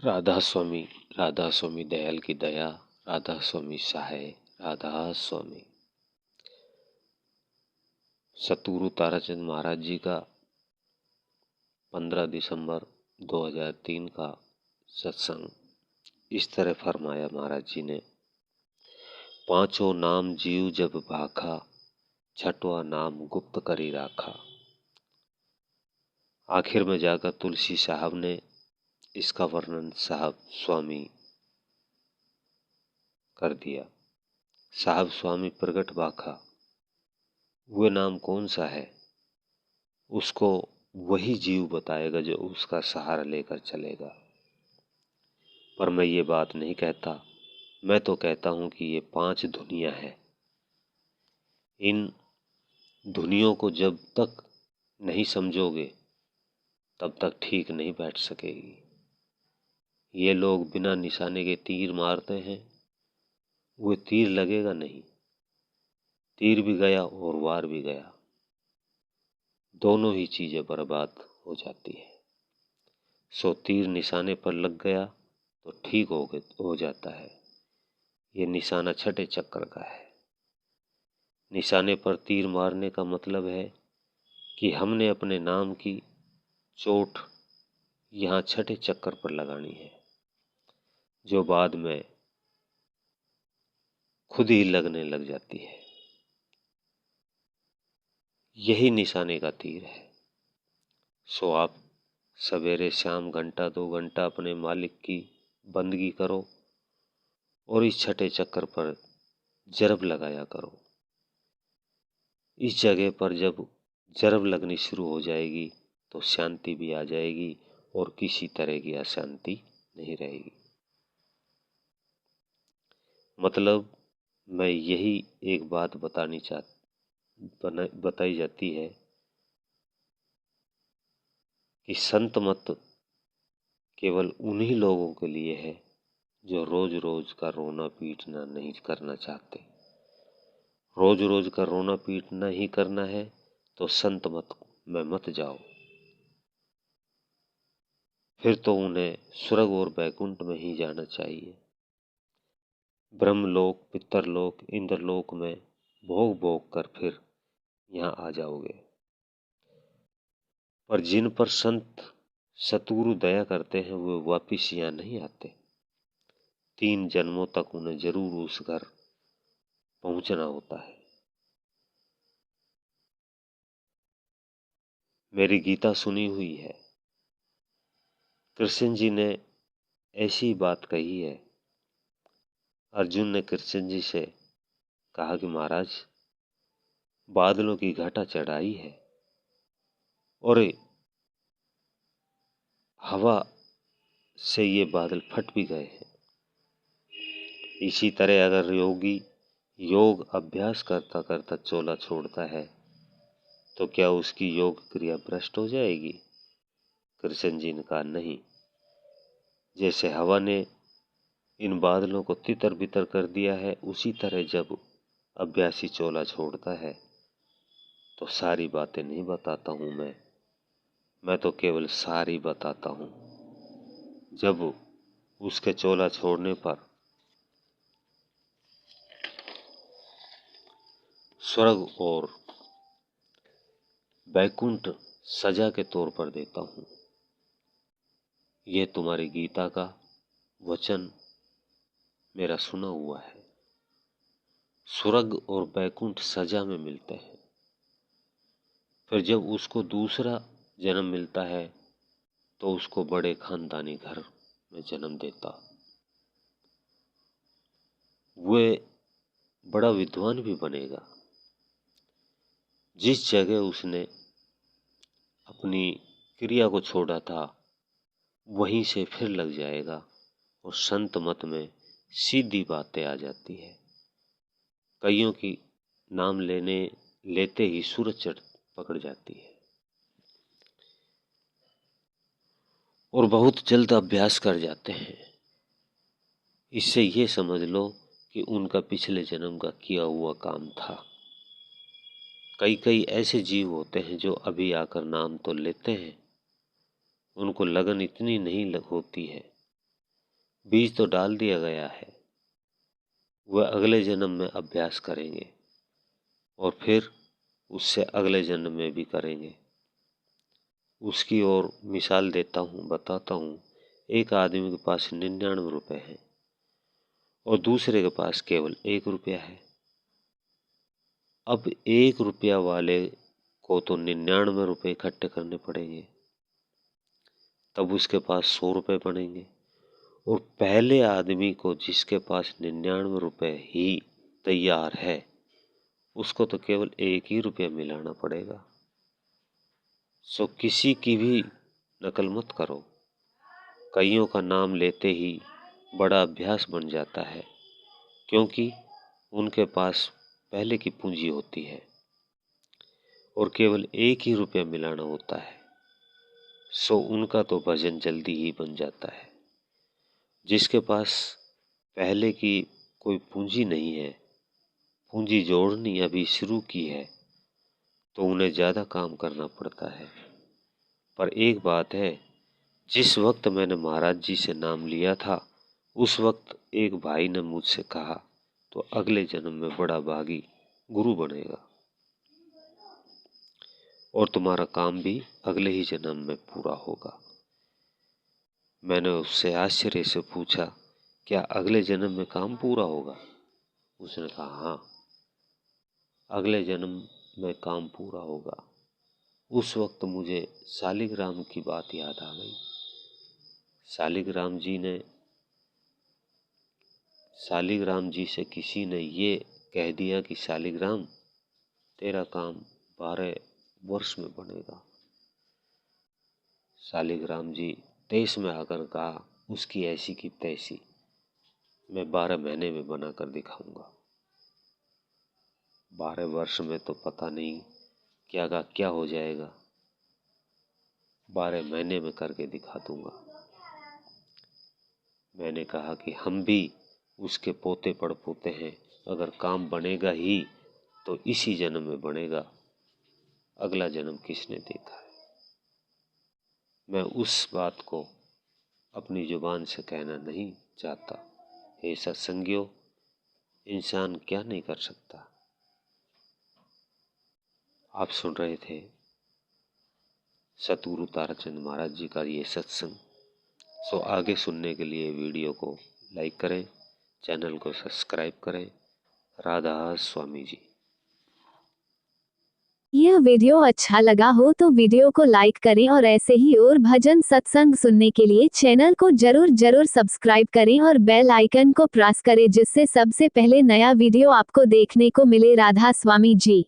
राधा स्वामी, राधा स्वामी दयाल की दया, राधा स्वामी सहाय, राधा स्वामी। सतगुरु ताराचंद महाराज जी का 15 दिसंबर 2003 का सत्संग इस तरह फरमाया महाराज जी ने। पांचों नाम जीव जब भाखा, छठवां नाम गुप्त करी राखा। आखिर में जाकर तुलसी साहब ने इसका वर्णन साहब स्वामी कर दिया। साहब स्वामी प्रगट भाखा, वह नाम कौन सा है, उसको वही जीव बताएगा जो उसका सहारा लेकर चलेगा। पर मैं ये बात नहीं कहता, मैं तो कहता हूं कि ये 5 दुनिया है। इन धुनियों को जब तक नहीं समझोगे तब तक ठीक नहीं बैठ सकेगी। ये लोग बिना निशाने के तीर मारते हैं, वो तीर लगेगा नहीं। तीर भी गया और वार भी गया, दोनों ही चीजें बर्बाद हो जाती है। सो तीर निशाने पर लग गया तो ठीक हो जाता है। ये निशाना छठे चक्र का है। निशाने पर तीर मारने का मतलब है कि हमने अपने नाम की चोट यहाँ छठे चक्र पर लगानी है, जो बाद में खुद ही लगने लग जाती है। यही निशाने का तीर है। सो आप सवेरे शाम घंटा 2 घंटा अपने मालिक की बंदगी करो और इस छठे चक्र पर जरब लगाया करो। इस जगह पर जब जरब लगनी शुरू हो जाएगी तो शांति भी आ जाएगी और किसी तरह की अशांति नहीं रहेगी। मतलब मैं यही एक बात बताई जाती है कि संत मत केवल उन्हीं लोगों के लिए है जो रोज रोज का रोना पीटना नहीं करना चाहते। रोज रोज का रोना पीटना ही करना है तो संत मत में मत जाओ। फिर तो उन्हें स्वर्ग और बैकुंठ में ही जाना चाहिए। ब्रह्मलोक, पितरलोक, इंद्रलोक में भोग भोग कर फिर यहाँ आ जाओगे। पर जिन पर संत सतगुरु दया करते हैं वो वापिस यहाँ नहीं आते। 3 जन्मों तक उन्हें जरूर उस घर पहुंचना होता है। मेरी गीता सुनी हुई है। कृष्ण जी ने ऐसी बात कही है। अर्जुन ने कृष्ण जी से कहा कि महाराज, बादलों की घटा चढ़ाई है और हवा से ये बादल फट भी गए हैं। इसी तरह अगर योगी योग अभ्यास करता करता चोला छोड़ता है तो क्या उसकी योग क्रिया भ्रष्ट हो जाएगी? कृष्ण जी ने कहा नहीं। जैसे हवा ने इन बादलों को तितर बितर कर दिया है, उसी तरह जब अभ्यासी चोला छोड़ता है तो सारी बातें नहीं बताता हूं मैं तो केवल सारी बताता हूं। जब उसके चोला छोड़ने पर स्वर्ग और बैकुंठ सजा के तौर पर देता हूं। यह तुम्हारी गीता का वचन मेरा सुना हुआ है। स्वर्ग और बैकुंठ सजा में मिलते हैं। फिर जब उसको दूसरा जन्म मिलता है तो उसको बड़े खानदानी घर में जन्म देता। वह बड़ा विद्वान भी बनेगा। जिस जगह उसने अपनी क्रिया को छोड़ा था वहीं से फिर लग जाएगा और संत मत में सीधी बातें आ जाती है। कईयों की नाम लेते ही सूरज चढ़ पकड़ जाती है और बहुत जल्द अभ्यास कर जाते हैं। इससे ये समझ लो कि उनका पिछले जन्म का किया हुआ काम था। कई ऐसे जीव होते हैं जो अभी आकर नाम तो लेते हैं, उनको लगन इतनी नहीं होती है बीज तो डाल दिया गया है, वह अगले जन्म में अभ्यास करेंगे और फिर उससे अगले जन्म में भी करेंगे। उसकी और मिसाल देता हूँ, बताता हूँ। एक आदमी के पास 99 रुपए हैं और दूसरे के पास केवल 1 रुपया है। अब 1 रुपया वाले को तो 99 रुपये इकट्ठे करने पड़ेंगे, तब उसके पास 100 रुपये बनेंगे। और पहले आदमी को, जिसके पास 99 रुपये ही तैयार है, उसको तो केवल 1 ही रुपया मिलाना पड़ेगा। सो किसी की भी नकल मत करो। कईयों का नाम लेते ही बड़ा अभ्यास बन जाता है, क्योंकि उनके पास पहले की पूंजी होती है और केवल 1 ही रुपया मिलाना होता है। सो उनका तो भजन जल्दी ही बन जाता है। जिसके पास पहले की कोई पूंजी नहीं है, पूंजी जोड़नी अभी शुरू की है, तो उन्हें ज़्यादा काम करना पड़ता है। पर एक बात है, जिस वक्त मैंने महाराज जी से नाम लिया था, उस वक्त एक भाई ने मुझसे कहा, तो अगले जन्म में बड़ा भागी गुरु बनेगा और तुम्हारा काम भी अगले ही जन्म में पूरा होगा। मैंने उससे आश्चर्य से पूछा, क्या अगले जन्म में काम पूरा होगा? उसने कहा, हाँ, अगले जन्म में काम पूरा होगा। उस वक्त मुझे शालिग्राम की बात याद आ गई। शालिग्राम जी से किसी ने ये कह दिया कि शालिग्राम, तेरा काम 12 वर्ष में बनेगा। शालिग्राम जी देश में आकर कहा, उसकी ऐसी की तैसी, मैं 12 महीने में बना कर दिखाऊंगा। 12 वर्ष में तो पता नहीं क्या का क्या हो जाएगा, 12 महीने में करके दिखा दूंगा। मैंने कहा कि हम भी उसके पोते पड़पोते हैं, अगर काम बनेगा ही तो इसी जन्म में बनेगा, अगला जन्म किसने देखा है। मैं उस बात को अपनी जुबान से कहना नहीं चाहता। हे सत्संगियों, इंसान क्या नहीं कर सकता। आप सुन रहे थे सतगुरु ताराचंद महाराज जी का ये सत्संग। सो आगे सुनने के लिए वीडियो को लाइक करें, चैनल को सब्सक्राइब करें। राधा स्वामी जी। यह वीडियो अच्छा लगा हो तो वीडियो को लाइक करें और ऐसे ही और भजन सत्संग सुनने के लिए चैनल को जरूर सब्सक्राइब करें और बेल आइकन को प्रेस करें, जिससे सबसे पहले नया वीडियो आपको देखने को मिले। राधा स्वामी जी।